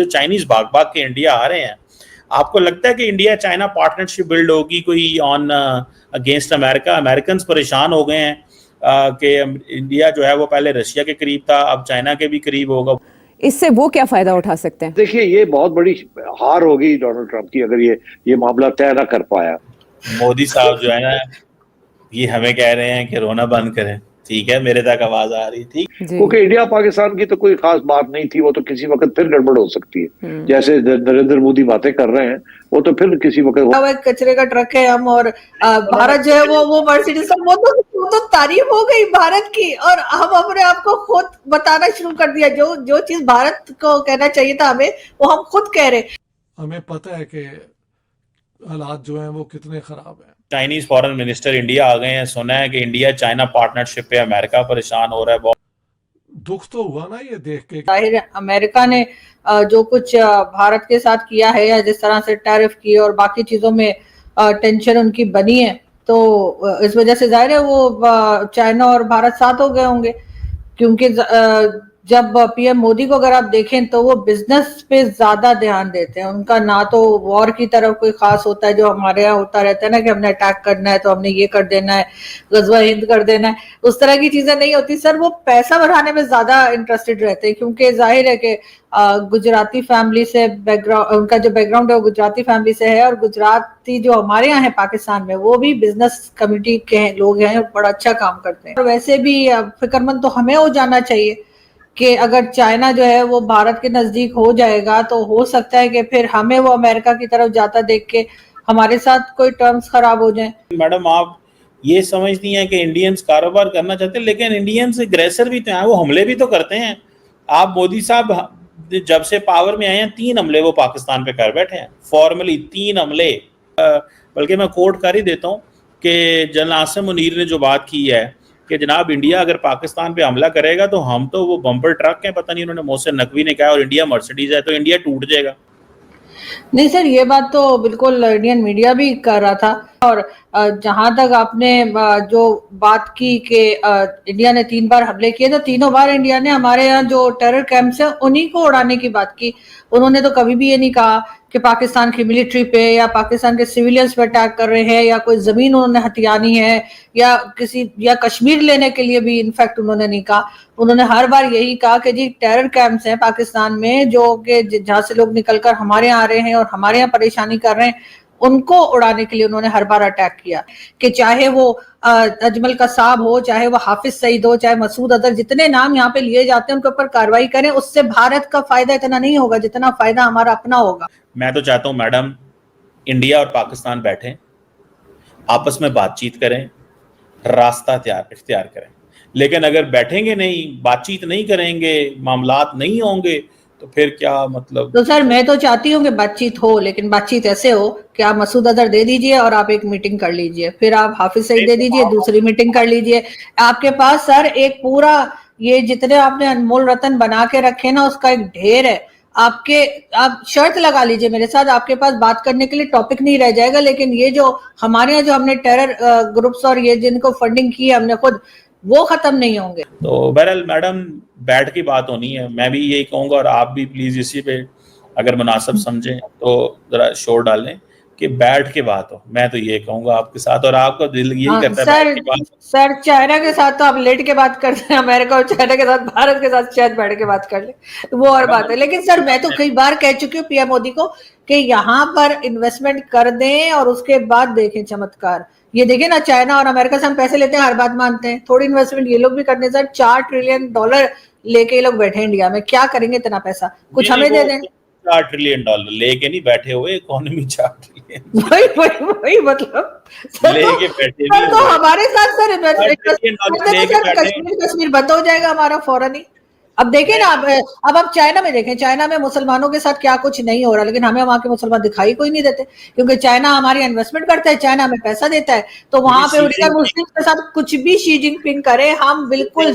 जो चाइनीज भाग भाग के इंडिया आ रहे हैं, आपको लगता है कि इंडिया चाइना पार्टनरशिप बिल्ड होगी कोई ऑन अगेंस्ट अमेरिका? अमेरिकन परेशान हो गए हैं कि इंडिया जो है वो पहले रशिया के करीब था, अब चाइना के भी करीब होगा। इससे वो क्या फायदा उठा सकते हैं? देखिए, ये बहुत बड़ी हार होगी डोनाल्ड ट्रंप की अगर ये मामला तय ना कर पाया। मोदी साहब जो है ना, ये हमें कह रहे हैं कि रोना बंद करें। ठीक है, मेरे तक आवाज आ रही थी, क्योंकि इंडिया पाकिस्तान की तो कोई खास बात नहीं थी, वो तो किसी वक्त फिर गड़बड़ हो सकती है। जैसे नरेंद्र मोदी बातें कर रहे हैं, वो तो फिर किसी वक्त कचरे का ट्रक है हम, और भारत जो है वो मर्सिडीज, वो तो तारीफ हो गई भारत की, और हम अपने आप को खुद बताना शुरू कर दिया। जो चीज भारत को कहना चाहिए था हमें, वो हम खुद कह रहे। हमें पता है कि हालात जो हैं वो कितने खराब हैं। चाइनीज फॉरेन मिनिस्टर इंडिया आ गए हैं, सुना है कि इंडिया चाइना पार्टनरशिप पे अमेरिका परेशान हो रहा है। बहुत दुख तो हुआ ना ये देख के। जाहिर है अमेरिका ने जो कुछ भारत के साथ किया है, या जिस तरह से टैरिफ की और बाकी चीजों में टेंशन उनकी बनी है, तो इस वजह से जाहिर है वो चाइना और भारत साथ हो गए होंगे। क्योंकि जब पीएम मोदी को अगर आप देखें तो वो बिजनेस पे ज्यादा ध्यान देते हैं। उनका ना तो वॉर की तरफ कोई खास होता है, जो हमारे यहाँ होता रहता है ना कि हमने अटैक करना है तो हमने ये कर देना है, गजवा हिंद कर देना है, उस तरह की चीजें नहीं होती सर। वो पैसा बढ़ाने में ज्यादा इंटरेस्टेड रहते हैं, क्योंकि जाहिर है कि गुजराती फैमिली से बैकग्राउंड, उनका जो बैकग्राउंड है वो गुजराती फैमिली से है, और गुजराती जो हमारे यहाँ है पाकिस्तान में, वो भी बिजनेस कम्युनिटी के लोग हैं, बड़ा अच्छा काम करते हैं। और वैसे भी फिक्रमंद तो हमें हो जाना चाहिए कि अगर चाइना जो है वो भारत के नजदीक हो जाएगा, तो हो सकता है कि फिर हमें वो अमेरिका की तरफ जाता देख के हमारे साथ कोई टर्म्स खराब हो जाएं। मैडम, आप ये समझती हैं कि इंडियंस कारोबार करना चाहते हैं, लेकिन इंडियंस एग्रेसर भी तो हैं, वो हमले भी तो करते हैं। आप मोदी साहब जब से पावर में आए हैं, 3 हमले वो पाकिस्तान पे कर बैठे हैं, फॉर्मली 3 हमले। बल्कि मैं कोट कर ही देता हूँ कि जनरल आसिम मुनीर ने जो बात की है कि जनाब इंडिया अगर पाकिस्तान पे हमला करेगा तो हम तो वो बम्पर ट्रक हैं, पता नहीं उन्होंने मोहसिन नकवी ने कहा, और इंडिया मर्सिडीज है, तो इंडिया टूट जाएगा। नहीं सर, ये बात तो बिल्कुल इंडियन मीडिया भी कर रहा था। और जहां तक आपने जो बात की कि इंडिया ने 3 बार हमले किए, तो तीनों बार इंडिया ने हमारे यहाँ जो टेरर कैंप्स हैं उन्हीं को उड़ाने की बात की। उन्होंने तो कभी भी ये नहीं कहा कि पाकिस्तान की मिलिट्री पे या पाकिस्तान के सिविलियंस पे अटैक कर रहे हैं, या कोई जमीन उन्होंने हथियानी है, या कश्मीर लेने के लिए भी इनफैक्ट उन्होंने नहीं कहा। उन्होंने हर बार यही कहा कि जी टेरर कैंप्स हैं पाकिस्तान में, जो कि जहां से लोग निकलकर हमारे यहाँ आ रहे हैं और हमारे यहाँ परेशानी कर रहे हैं, उनको उड़ाने के लिए उन्होंने हर बार अटैक किया। कि चाहे वो अजमल कसाब हो, चाहे वो हाफिज सईद हो, चाहे मसूद अजहर, जितने नाम यहाँ पे लिए जाते हैं उनके ऊपर कार्रवाई करें। उससे भारत का फायदा इतना नहीं होगा जितना फायदा हमारा अपना होगा। मैं तो चाहता हूँ मैडम, इंडिया और पाकिस्तान बैठें, आपस में बातचीत करें, रास्ता इख्तियार करें। लेकिन अगर बैठेंगे नहीं, बातचीत नहीं करेंगे, मामलात नहीं होंगे, तो फिर क्या मतलब? तो सर मैं तो चाहती हूँ कि बातचीत हो, लेकिन बातचीत ऐसे हो कि आप मसूद अजहर दे दीजिए और आप एक मीटिंग कर लीजिए, फिर आप हाफिज सईद दे दीजिए, दूसरी मीटिंग कर लीजिए। आपके पास सर एक पूरा, ये जितने आपने अनमोल रतन बना के रखे ना, उसका एक ढेर है। आप शर्त लगा लीजिए मेरे साथ, आपके पास बात करने के लिए टॉपिक नहीं रह जाएगा। लेकिन ये जो हमारे यहाँ जो हमने टेरर ग्रुप्स और ये जिनको फंडिंग की है हमने खुद, वो खत्म नहीं होंगे। तो बहरहाल मैडम, बैठ की बात होनी है। मैं भी यही कहूंगा, और आप भी प्लीज इसी पे अगर मुनासिब समझें तो जरा शोर डालें कि बैठ के बात हो। मैं तो ये कहूंगा आपके साथ, और आपका दिल यही करता है बैठ के बात। सर चाइना के साथ तो आप लेट के बात करते हैं, अमेरिका और चाइना के साथ भारत के साथ शायद बैठ के बात कर ले, वो और बात है। लेकिन सर मैं तो कई बार कह चुकी हूँ पीएम मोदी को कि यहाँ पर इन्वेस्टमेंट कर दें और उसके बाद देखें चमत्कार। ये देखें ना, चाइना और अमेरिका से हम पैसे लेते हैं, हर बात मानते हैं, थोड़ी इन्वेस्टमेंट ये लोग भी करने। सर $4 ट्रिलियन लेके ये लोग बैठे इंडिया में, क्या करेंगे इतना पैसा? कुछ हमें दे दें। $4 ट्रिलियन लेके नहीं बैठे हुए, इकोनॉमी 4 ट्रिलियन वही मतलब लेके बैठे सर, तो हमारे साथ सर कश्मीर बंद हो जाएगा हमारा फौरन ही। अब देखें ना, अब आप चाइना में देखें, चाइना में मुसलमानों के साथ क्या कुछ नहीं हो रहा, लेकिन हमें वहां के मुसलमान दिखाई कोई नहीं देते, क्योंकि चाइना हमारी इन्वेस्टमेंट करता है, चाइना हमें पैसा देता है। तो वहां पे उइगर मुस्लिम के साथ कुछ भी शी जिनपिंग करे, हम बिल्कुल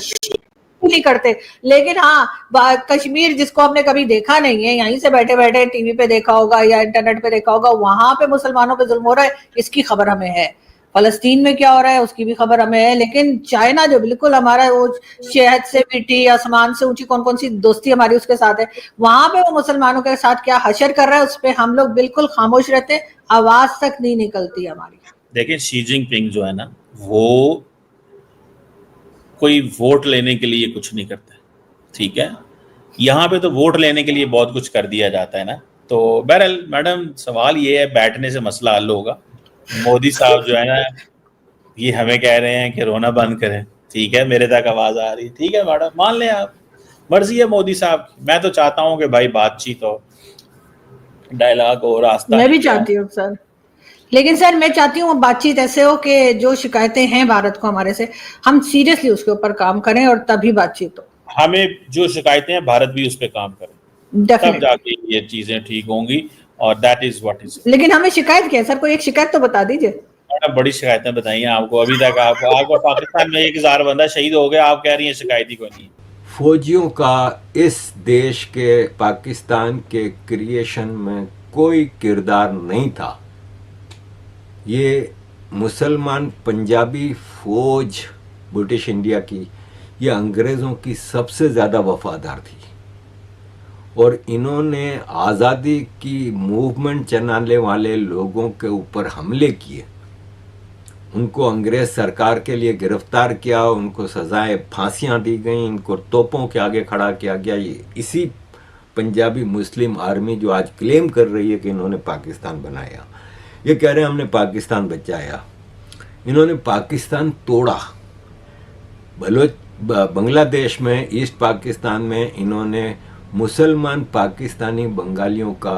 नहीं करते। लेकिन हाँ, कश्मीर जिसको हमने कभी देखा नहीं है, यहीं से बैठे बैठे टीवी पे देखा होगा या इंटरनेट पे देखा होगा, वहां पे मुसलमानों पे जुल्म हो रहा है, इसकी खबर हमें है। फलस्तीन में क्या हो रहा है उसकी भी खबर हमें है, लेकिन चाइना जो बिल्कुल हमारा वो शहद से मीठी आसमान से ऊंची कौन कौन सी दोस्ती हमारी उसके साथ है, वहां पे वो मुसलमानों के साथ क्या हशर कर रहा है उस पर हम लोग बिल्कुल खामोश रहते हैं, आवाज तक नहीं निकलती हमारी। देखिए शी जिनपिंग जो है ना वो कोई वोट लेने के लिए कुछ नहीं करते, ठीक है। यहाँ पे तो वोट लेने के लिए बहुत कुछ कर दिया जाता है ना। तो बहरहाल मैडम सवाल ये है, बैठने से मसला हल होगा। मोदी साहब जो है ना ये हमें कह रहे हैं कि रोना बंद करें, ठीक है, मेरे तक आवाज आ रही है, ठीक है मैडम, मान लें आप, मर्जी है मोदी साहब की। मैं तो चाहता हूँ कि भाई बातचीत हो, डायलॉग हो, रास्ता। मैं भी चाहती हूँ सर, लेकिन सर मैं चाहती हूँ बातचीत ऐसे हो कि जो शिकायतें हैं भारत को हमारे से, हम सीरियसली उसके ऊपर काम करें और तभी बातचीत हो। हमें जो शिकायतें हैं भारत भी उस पर काम करे, तब डेफिनेटली, जाके ये चीजें ठीक होंगी। और दैट इज व्हाट इज। लेकिन हमें शिकायत क्या है सर, कोई एक शिकायत तो बता दीजिए। मैडम बड़ी शिकायतें बताई हैं आपको, अभी तक आपको पाकिस्तान में 1000 बंदा शहीद हो गया, आप कह रही हैं शिकायत ही कोई नहीं। फौजियों का इस देश के पाकिस्तान के क्रिएशन में कोई किरदार नहीं था। ये मुसलमान पंजाबी फौज ब्रिटिश इंडिया की, ये अंग्रेज़ों की सबसे ज़्यादा वफादार थी और इन्होंने आज़ादी की मूवमेंट चलाने वाले लोगों के ऊपर हमले किए, उनको अंग्रेज़ सरकार के लिए गिरफ्तार किया, उनको सज़ाएं फांसियां दी गई, इनको तोपों के आगे खड़ा किया गया। ये इसी पंजाबी मुस्लिम आर्मी जो आज क्लेम कर रही है कि इन्होंने पाकिस्तान बनाया, ये कह रहे हैं हमने पाकिस्तान बचाया, इन्होंने पाकिस्तान तोड़ा। बांग्लादेश में, ईस्ट पाकिस्तान में इन्होंने मुसलमान पाकिस्तानी बंगालियों का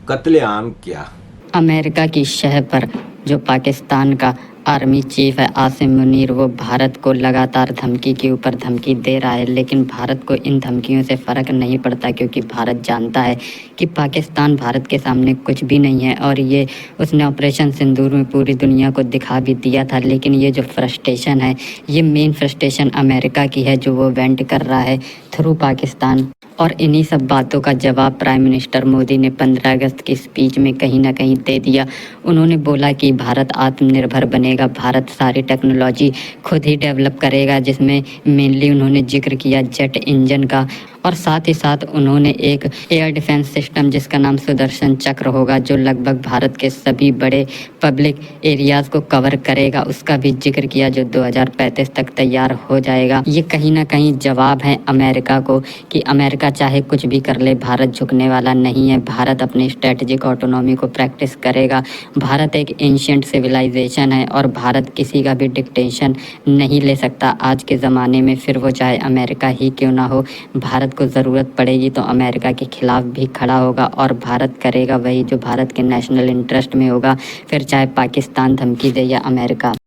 कत्लेआम किया। अमेरिका की शह पर जो पाकिस्तान का आर्मी चीफ है आसिम मुनीर, वो भारत को लगातार धमकी के ऊपर धमकी दे रहा है, लेकिन भारत को इन धमकियों से फ़र्क नहीं पड़ता क्योंकि भारत जानता है कि पाकिस्तान भारत के सामने कुछ भी नहीं है। और ये उसने ऑपरेशन सिंदूर में पूरी दुनिया को दिखा भी दिया था। लेकिन ये जो फ्रस्ट्रेशन है, ये मेन फ्रस्ट्रेशन अमेरिका की है जो वो वेंट कर रहा है थ्रू पाकिस्तान। और इन्हीं सब बातों का जवाब प्राइम मिनिस्टर मोदी ने 15 अगस्त की स्पीच में कहीं ना कहीं दे दिया। उन्होंने बोला कि भारत आत्मनिर्भर बनेगा, भारत सारी टेक्नोलॉजी खुद ही डेवलप करेगा, जिसमें मेनली उन्होंने जिक्र किया जेट इंजन का। और साथ ही साथ उन्होंने एक एयर डिफेंस सिस्टम जिसका नाम सुदर्शन चक्र होगा, जो लगभग भारत के सभी बड़े पब्लिक एरियाज़ को कवर करेगा, उसका भी जिक्र किया, जो 2035 तक तैयार हो जाएगा। ये कहीं ना कहीं जवाब है अमेरिका को कि अमेरिका चाहे कुछ भी कर ले, भारत झुकने वाला नहीं है। भारत अपनी स्ट्रेटजिक ऑटोनॉमी को प्रैक्टिस करेगा। भारत एक एंशिएंट सिविलाइजेशन है और भारत किसी का भी डिक्टेशन नहीं ले सकता आज के ज़माने में, फिर वो चाहे अमेरिका ही क्यों ना हो। भारत को ज़रूरत पड़ेगी तो अमेरिका के खिलाफ भी खड़ा होगा और भारत करेगा वही जो भारत के नेशनल इंटरेस्ट में होगा, फिर चाहे पाकिस्तान धमकी दे या अमेरिका।